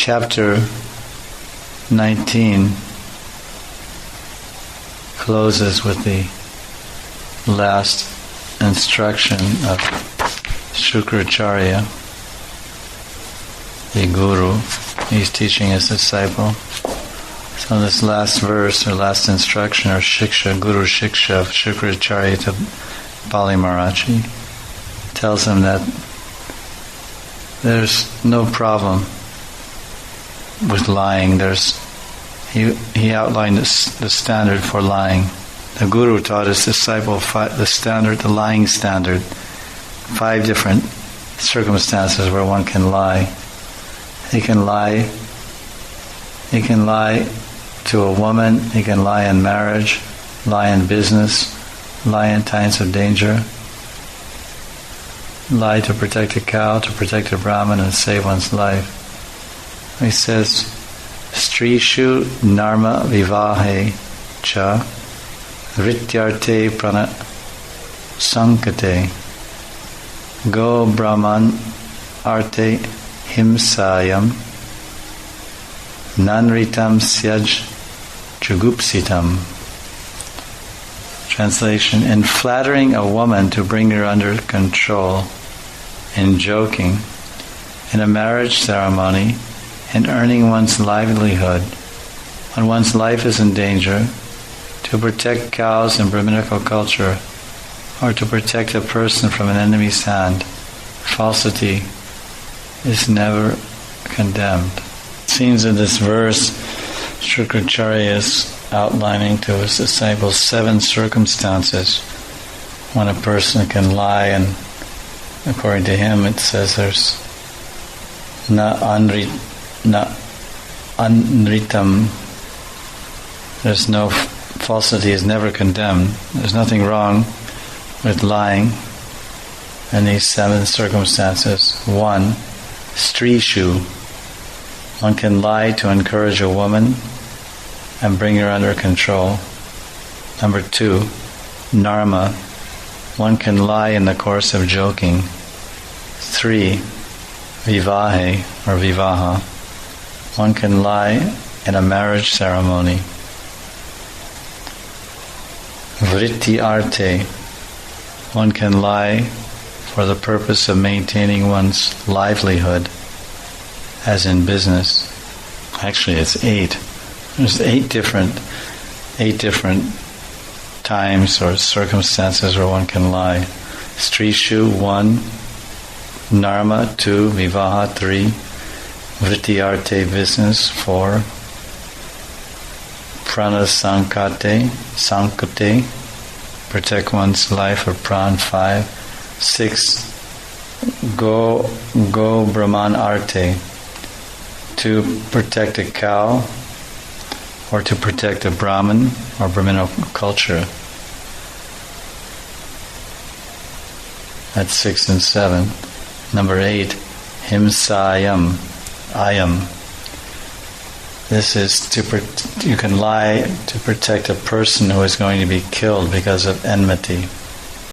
chapter 19 closes with the last instruction of Shukracharya, the guru. He's teaching his disciple. So this last verse or last instruction or shiksha, guru shiksha of Shukracharya to Bali Maharaj, he tells him that there's no problem with lying. He outlined the standard for lying. The guru taught his disciple the lying standard. 5 different circumstances where one can lie. He can lie to a woman, he can lie in marriage, lie in business, lie in times of danger, lie to protect a cow, to protect a Brahmin and save one's life. He says, Strishu narma vivahe cha vrityarte prana sankate go brahman arte himsayam nanritam syaj jugupsitam. Translation: in flattering a woman to bring her under control, in joking, in a marriage ceremony, in earning one's livelihood, when one's life is in danger, to protect cows in Brahminical culture, or to protect a person from an enemy's hand, falsity is never condemned. It seems in this verse, Shukracharya is outlining to his disciples 7 circumstances when a person can lie, and according to him it says there's anritam, there's no falsity is never condemned. There's nothing wrong with lying in these 7 circumstances. 1, strishu, one can lie to encourage a woman and bring her under control. Number 2, narma, one can lie in the course of joking. 3, vivahe or vivaha, one can lie in a marriage ceremony. Vritti arte, one can lie for the purpose of maintaining one's livelihood, as in business. Actually, it's 8. There's 8 different times or circumstances where one can lie. Strishu 1, narma 2, vivaha 3, vritti arte business 4, prana sankate protect one's life or pran 5, 6, go brahman arte, to protect a cow or to protect a Brahmin or Brahminical culture. That's 6 and 7. Number 8, himsayam, ayam. This is you can lie to protect a person who is going to be killed because of enmity.